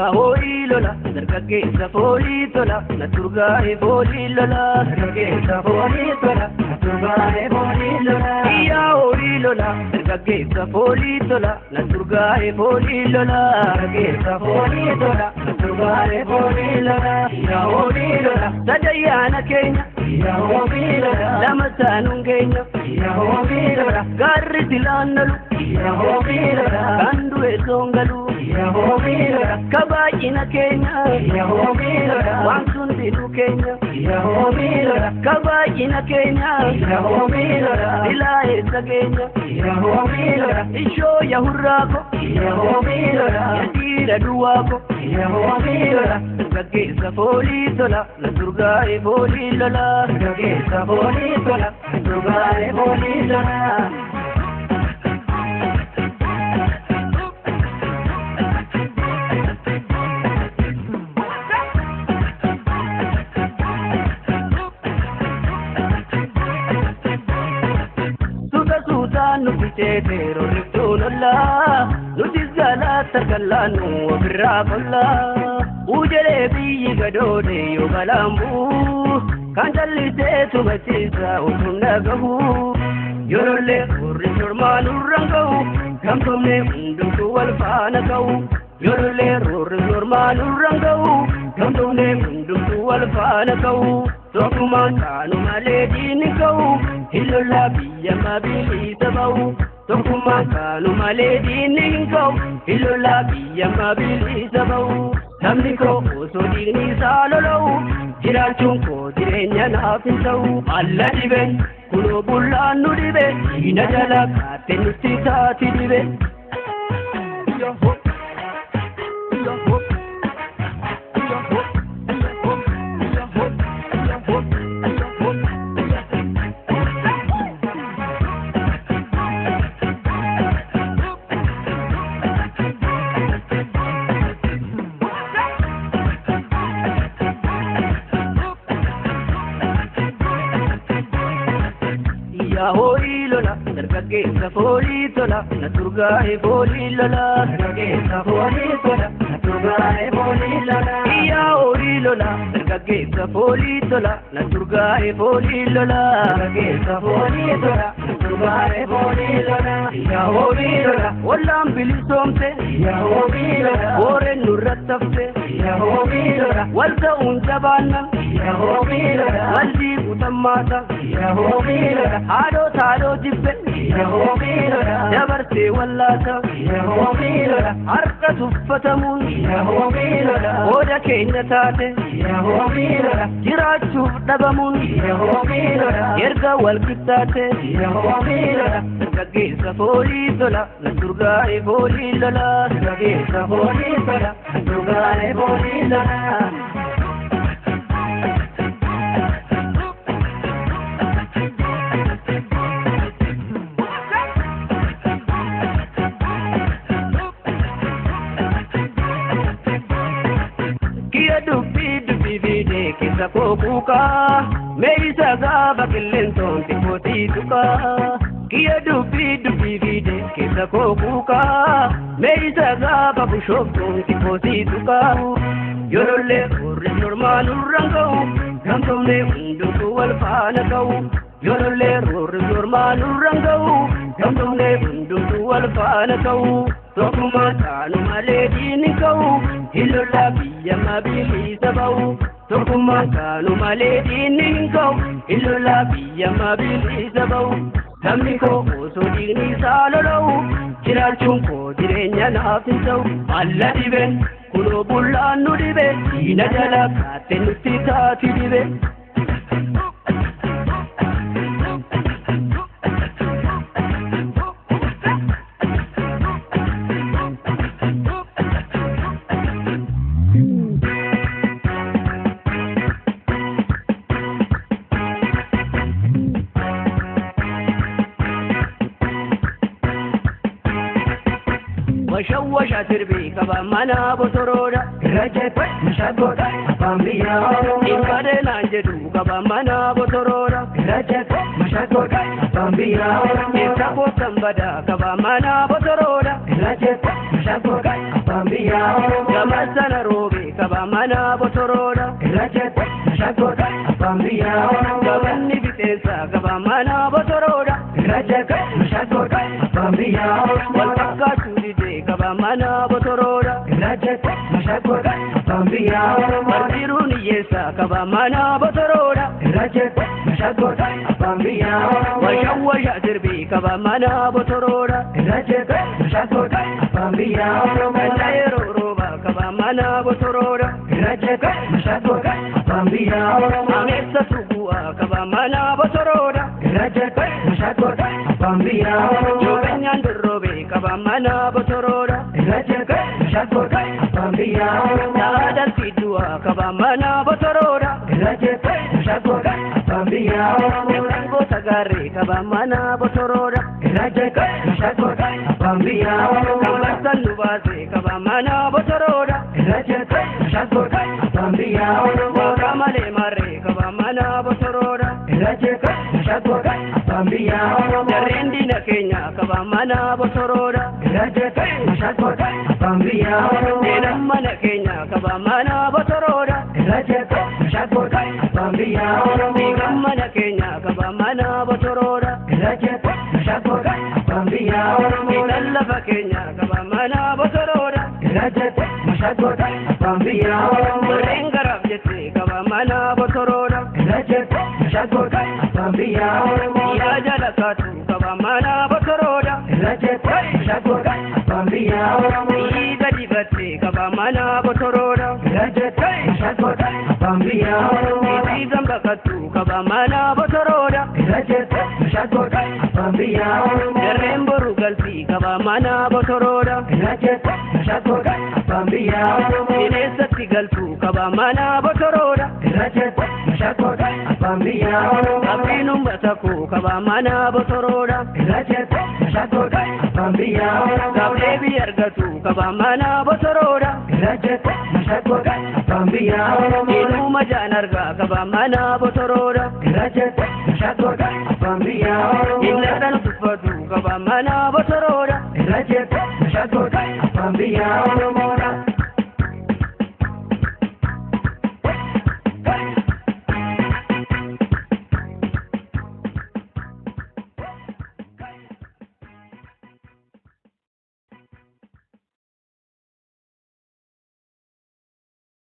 Ya hoi lola, dargaggeessa foolii tola, na turgaa'e foolii lola. Dargaggeessa foolii tola, na turgaa'e foolii lola. Ya hoi lola, dargaggeessa foolii tola, na turgaa'e foolii lola. Dargaggeessa foolii tola, na turgaa'e foolii lola. Ya hoi lola, sadayyaana keenya. Ya hoi lola, lama saanuun keenya. Ya hoi lola, gaarri silaannalu. Ya hoi lola, kan du'e soongalu. Ya hoi lola, kabaayina keenya. Ya hoi lola, waan sun diduu keenya. Ya hoi lola, kabaayina keenya. Ya hoi lola, silaa eessa keenya. Ya hoi lola, ishoo yahurraako. Ya hoi lola, yadiira duwwaako. Ya hoi lola, dargaggeessa foolii tola, na turgaa'e foolii lola. Dargaggeessa foolii tola, na turgaa'e foolii lola. Nuti teetero riftuunolla, nuti galata galaanu ofirraa qolla. Ujelee biyyi gadoode yoo balambu, kan jallisee tumachiisa utuun dhagahu. Yoolollee urri sormaan urraan ga'u, gamtomne hundumtuu wal faana ga'u. Yoolollee urri sormaan urraan ga'u, gamtomne hundumtuu wal faana ga'u. Tokkummaan kaanu malee diinni ga'u, hillollaa biyya mabiliisa ba'u. Tokkummaan kaanu malee diinni hin ga'u, hillollaa biyya mabiliisa ba'u. Namni koo osoo diinni isaa lola'u, jiraachuun koo jireenya naaf hin ta'u. Alla dhibe, kunoo bullaan nu dhibe, diina jala kaatte nutti taati dhibe. Ya hoi lola, dargaggeessa foolii tola, na turgaa'e foolii lola. Dargaggeessa foolii tola, na turgaa'e foolii lola. Ya hoi lola, dargaggeessa foolii tola, na turgaa'e foolii lola. Dargaggeessa foolii tola, na turgaa'e foolii lola. Ya hoi lola, wallaan bilisoomte. Ya hoi lola, booreen nurratti hafte. Ya hoi lola, wal ta'uun jabaannan. Ya hoi lola, wal diiguutan maata. Ya hoi lola, haadhoo taadhoo jibbe. Ya hoi lola, dabarsee wallaata. Ya hoi lola, harka tuffatamuun. Ya hoi lola, booda keenya taate. Ya hoi lola, jiraachuuf dhabamuun. Ya hoi lola, erga wal qixxaate. Ya hoi lola, dargaggeessa foolii tola, na turgaa'e foolii lola. Dargaggeessa foolii tola, na turgaa'e foolii lola. Kisa kokuka, meisa gaba kilenton tipoti tuka. Kia dupi vide, kisa kokuka, meisa gaba bushofton tipoti tuka. Yoolollee urri sormaan urraan ga'u, gamtomne hundumtuu wal faana ga'u. Yoolollee urri sormaan urraan ga'u, gamtomne hundumtuu wal faana ga'u. Tokkummaan kaanu malee diinni ga'u, hillollaa biyya mabiliisa ba'u. Tokkummaan kaanu malee diinni hin ga'u, hillollaa biyya mabiliisa ba'u. Namni koo osoo diinni isaa lola'u, jiraachuun koo jireenya naaf hin ta'u. Alla dhibe, kunoo bullaan nu dhibe, diina jala kaatte nutti taati dhibe. Washawasha sirbi kaba mana botoroda Rajepa mashagoda Abambiya Inkade nanjedu kaba mana botoroda Rajepa mashagoda Abambiya Itapo sambada kaba mana botoroda Rajepa mashagoda Abambiya Gamasana mana botoroda Irajete Mashakota Bambia Oromo Gabanni bitesa kaba mana botoroda Irajete Mashakota Bambia Oromo Walpaka chudide kaba mana botoroda Irajete Mashakota Bambia Oromo Martiruni yesa kaba mana botoroda Irajete Mashakota Bambia Oromo Washawasha sirbi kaba mana botoroda Irajete Mashakota Bambia Oromo Kandayero roba kaba mana botoroda Irajete Mashakota Bambia Oromo Amesa tugua kaba mana botoroda Irajete Mashakota Bambia Oromo Yobenyandorobe kaba mana botoroda Irajete Mashakota Bambia Oromo Nadal fidua kaba mana botoroda Irajete Mashakota Bambia Oromo Nekango sagare kaba mana botoroda Irajete Mashakota Bambia Oromo Kambasan lubase kaba mana botoroda Irajete Mashakota Bambia Oromo Wakamale mare kaba mana botoroda Irajete Mashakota Bambia Oromo Jarendi na Kenya kaba mana botoroda Irajete Mashakota Bambia Oromo Enamma na Kenya kaba mana botoroda Irajete Mashakota Bambia Oromo Igamma na Kenya kaba mana botoroda Irajete Mashakota Bambia Oromo Italafa Kenya kaba mana botoroda Irajete Mashakota Bambia Oromo Marengarab jete kaba mana botoroda Irajete Mashakota Bambia Oromo Ya jalakatu kaba mana botoroda Irajete Mashakota Bambia Oromo Igadi batte kaba mana botoroda Irajete Mashakota Bambia Oromo Itizamba katu kaba mana botoroda Irajete Mashakota Bambia Oromo Jaremboru galti kaba mana botoroda Irajete Mashakota Bambia Oromo Inesatti galtu kaba mana botoroda Irajete Mashakota Bambia Oromo Abinum batako kaba mana botoroda Irajete Mashakota Bambia Oromo Gabdebi argatu kaba mana botoroda Irajete Mashakota Bambia Oromo Inuma janarga kaba mana botoroda Irajete Mashakota Bambia Oromo Innadan tufatu kaba mana botoroda Irajete Mashakota Bambia Oromo